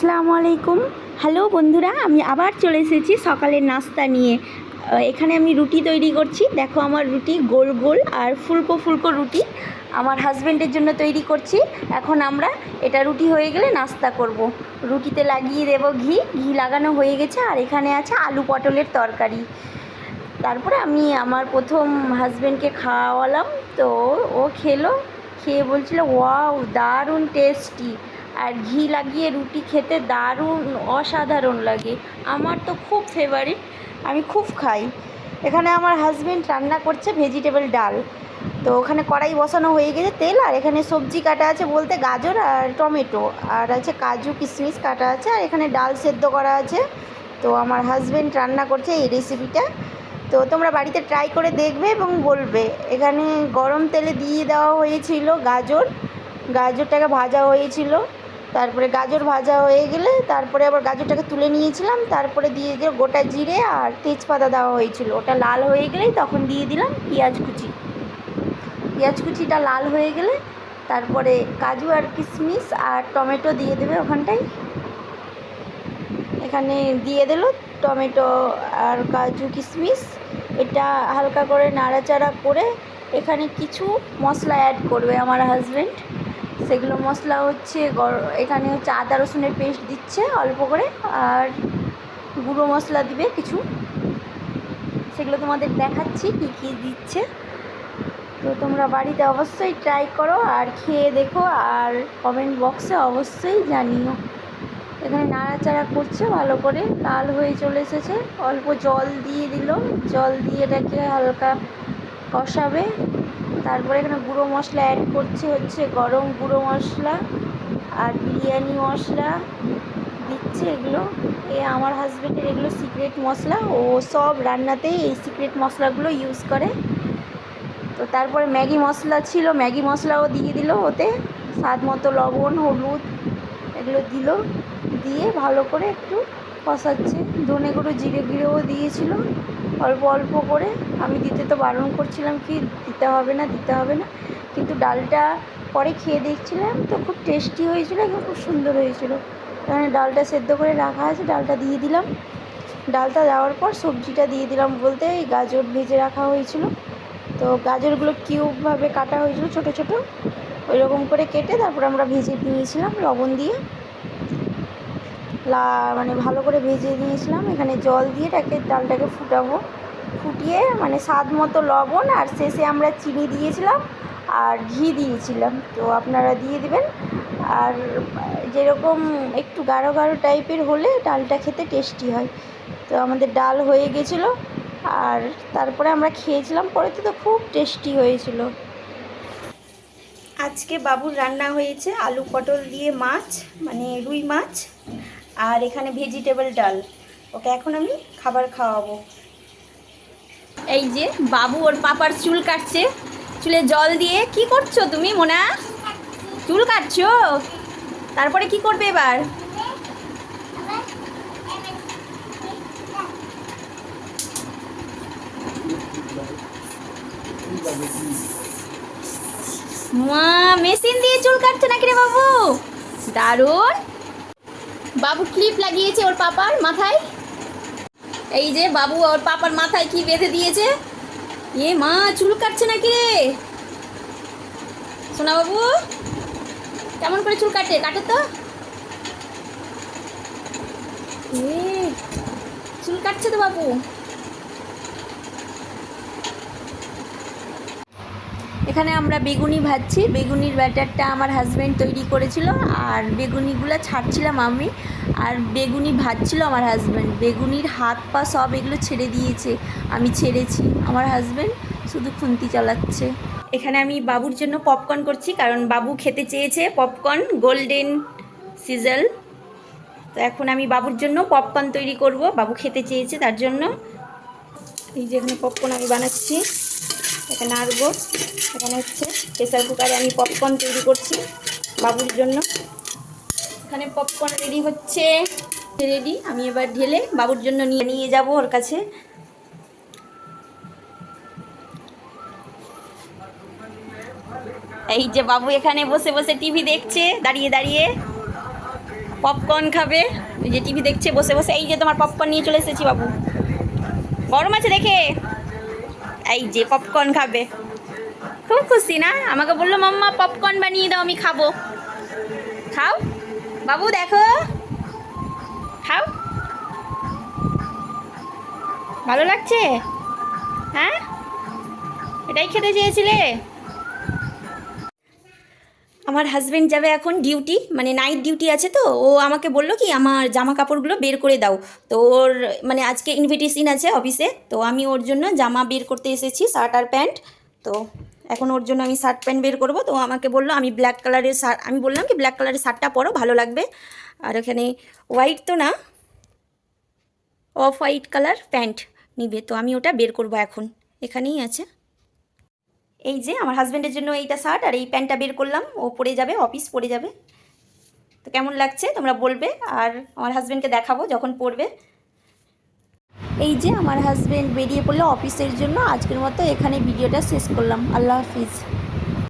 আসসালামু আলাইকুম। হ্যালো বন্ধুরা, আমি আবার চলে এসেছি সকালের নাস্তা নিয়ে। এখানে আমি রুটি তৈরি করছি। দেখো আমার রুটি গোল গোল আর ফুলকো ফুলকো রুটি আমার হাজব্যান্ডের জন্য তৈরি করছি। এখন আমরা এটা রুটি হয়ে গেলে নাস্তা করব। রুটিতে লাগিয়ে দেব ঘি। ঘি লাগানো হয়ে গেছে আর এখানে আছে আলু পটলের তরকারি। তারপরে আমি আমার প্রথম হাজব্যান্ডকে খাওয়ালাম, তো ও খেলো, খেয়ে বলছিল ওয়াও দারুণ টেস্টি। আর ঘি লাগিয়ে রুটি খেতে দারুণ অসাধারণ লাগে। আমার তো খুব ফেভারিট, আমি খুব খাই। এখানে আমার হাজব্যান্ড রান্না করছে ভেজিটেবল ডাল। তো ওখানে কড়াই বসানো হয়ে গেছে, তেল, আর এখানে সবজি কাটা আছে বলতে গাজর আর টমেটো, আর আছে কাজু কিশমিশ কাটা আছে, আর এখানে ডাল সেদ্ধ করা আছে। তো আমার হাজব্যান্ড রান্না করছে এই রেসিপিটা। তো তোমরা বাড়িতে ট্রাই করে দেখবে এবং বলবে। এখানে গরম তেলে দিয়ে দেওয়া হয়েছিল গাজরটাকে ভাজা হয়েছিল। তারপরে গাজর ভাজা হয়ে গেলে তারপরে আবার গাজরটাকে তুলে নিয়েছিলাম, তারপরে দিয়ে দিয়ে গোটা জিরে আর তেজপাতা দেওয়া হয়েছিল। ওটা লাল হয়ে গেলেই তখন দিয়ে দিলাম পেঁয়াজ কুচিটা লাল হয়ে গেলে তারপরে কাজু আর কিশমিশ আর টমেটো দিয়ে দেবে ওখানটায়। এখানে দিয়ে দিল টমেটো আর কাজু কিশমিশ। এটা হালকা করে নাড়াচাড়া করে এখানে কিছু মশলা অ্যাড করবে আমার হাজব্যান্ড। সেগুলো মশলা হচ্ছে এখানে হচ্ছে আদা রসুনের পেস্ট দিচ্ছে অল্প করে, আর গুঁড়ো মশলা দিবে কিছু। সেগুলো তোমাদের দেখাচ্ছি কী কী দিচ্ছে। তো তোমরা বাড়িতে অবশ্যই ট্রাই করো আর খেয়ে দেখো, আর কমেন্ট বক্সে অবশ্যই জানিও। এখানে নাড়াচাড়া করছে ভালো করে, লাল হয়ে চলে এসেছে। অল্প জল দিয়ে দিল, জল দিয়ে এটাকে হালকা কষাবে। তারপরে এখানে গুঁড়ো মশলা অ্যাড করছে, হচ্ছে গরম গুঁড়ো মশলা আর বিরিয়ানি মশলা দিচ্ছে। এগুলো আমার হাজব্যান্ডের এগুলো সিক্রেট মশলা, ও সব রান্নাতেই এই সিক্রেট মশলাগুলো ইউজ করে। তো তারপরে ম্যাগি মশলা ছিল, ম্যাগি মশলাও দিয়ে দিল ওতে, স্বাদ মতো লবণ হলুদ এগুলো দিল, দিয়ে ভালো করে একটু কষাচ্ছে। ধনে গুঁড়ো জিরে গুঁড়োও দিয়েছিল অল্প অল্প করে। আমি দিতে তো বারণ করছিলাম কি দিতে হবে না, কিন্তু ডালটা পরে খেয়ে দেখছিলাম তো খুব টেস্টি হয়েছিল এবং খুব সুন্দর হয়েছিল। এখানে ডালটা সেদ্ধ করে রাখা আছে, ডালটা দিয়ে দিলাম। ডালটা দেওয়ার পর সবজিটা দিয়ে দিলাম বলতে এই গাজর ভেজে রাখা হয়েছিল। তো গাজরগুলো কিউবভাবে কাটা হয়েছিল ছোটো ছোটো, ওই রকম করে কেটে তারপর আমরা ভেজে নিয়েছিলাম লবণ দিয়ে, মানে ভালো করে ভেজে নিয়েছিলাম। এখানে জল দিয়ে ডালটাকে ফুটিয়ে মানে স্বাদ মতো লবণ, আর শেষে আমরা চিনি দিয়েছিলাম আর ঘি দিয়েছিলাম। তো আপনারা দিয়ে দিবেন। আর যেরকম একটু গাঢ় গাঢ় টাইপের হলে ডালটা খেতে টেস্টি হয়। তো আমাদের ডাল হয়ে গেছিলো আর তারপরে আমরা খেয়েছিলাম, পরে তো খুব টেস্টি হয়েছিল। আজকে বাবুর রান্না হয়েছে আলু পটল দিয়ে মাছ, মানে রুই মাছ, আর এখানে ভেজিটেবল ডাল। ওকে এখন আমি খাবার খাওয়াবো। এই যে বাবু ওর পাপার চুল কাটছে, চুলে জল দিয়ে। কি করছো তুমি মোনা? চুল কাটছো? তারপরে কি করবে এবার? মা মেশিন দিয়ে চুল কাটছে নাকি রে বাবু? দারুণ। বাবু ক্লিপ লাগিয়েছে ওর পাপার মাথায়। এই যে বাবু ওর পাপার মাথায় কি বেঁধে দিয়েছে। এ মা চুল কাটছে নাকি রে সোনা বাবু? কেমন করে চুল কাটে তো? চুল কাটছে তো বাবু। এখানে আমরা বেগুনি ভাজছি। বেগুনির ব্যাটারটা আমার হাজব্যান্ড তৈরি করেছিল, আর বেগুনিগুলো ছাড়ছিলাম আমি, আর বেগুনি ভাজছিল আমার হাজব্যান্ড। বেগুনির হাত পা সব এগুলো ছেড়ে দিয়েছে, আমি ছেড়েছি, আমার হাজব্যান্ড শুধু খুন্তি চালাচ্ছে। এখানে আমি বাবুর জন্য পপকর্ন করছি, কারণ বাবু খেতে চেয়েছে পপকর্ন গোল্ডেন সিজল। তো এখন আমি বাবুর জন্য পপকর্ন তৈরি করব, বাবু খেতে চেয়েছে তার জন্য। এই যে এখানে পপকর্ন আমি বানাচ্ছি, এখানে নাড়বো। এখানে হচ্ছে প্রেসার কুকারে আমি পপকর্ন তৈরি করছি বাবুর জন্য। এখানে পপকর্ন রেডি হচ্ছে, রেডি। আমি এবার ঢেলে বাবুর জন্য নিয়ে যাব ওর কাছে। এই যে বাবু এখানে বসে বসে টিভি দেখছে দাঁড়িয়ে দাঁড়িয়ে। পপকর্ন খাবে, ওই যে টিভি দেখছে বসে বসে। এই যে তোমার পপকর্ন নিয়ে চলে এসেছি বাবু, গরম আছে দেখে। এই যে পপকর্ন খাবে, খুব খুশি না? আমাকে বললো মাম্মা পপকর্ন বানিয়ে দাও, আমি খাবো। খাও বাবু, দেখো খাও, ভালো লাগছে? হ্যাঁ, এটাই খেতে চেয়েছিলে? আমার হাজব্যান্ড যাবে এখন ডিউটি, মানে নাইট ডিউটি আছে, তো ও আমাকে বললো কি আমার জামা কাপড়গুলো বের করে দাও। তো ওর মানে আজকে ইনভিটেশন আছে অফিসে, তো আমি ওর জন্য জামা বের করতে এসেছি, শার্ট আর প্যান্ট। তো এখন ওর জন্য আমি শার্ট প্যান্ট বের করবো। তো আমাকে বললো আমি ব্ল্যাক কালারের শার্ট, আমি বললাম কি ব্ল্যাক কালারের শার্টটা পরো, ভালো লাগবে। আর এখানে হোয়াইট তো না, অফ হোয়াইট কালার প্যান্ট নিবে, তো আমি ওটা বের করবো এখন, এখানেই আছে। এই যে আমার হাজব্যান্ডের জন্য এইটা শার্ট আর এই প্যান্টটা বের করলাম, ও পরে যাবে, অফিস পরে যাবে। তো কেমন লাগছে তোমরা বলবে, আর আমার হাজব্যান্ডকে দেখাবো যখন পরবে। এই যে আমার হাজব্যান্ড বেরিয়ে পড়লো অফিসের জন্য। আজকের মতো এখানে ভিডিওটা শেষ করলাম। আল্লাহ হাফিজ।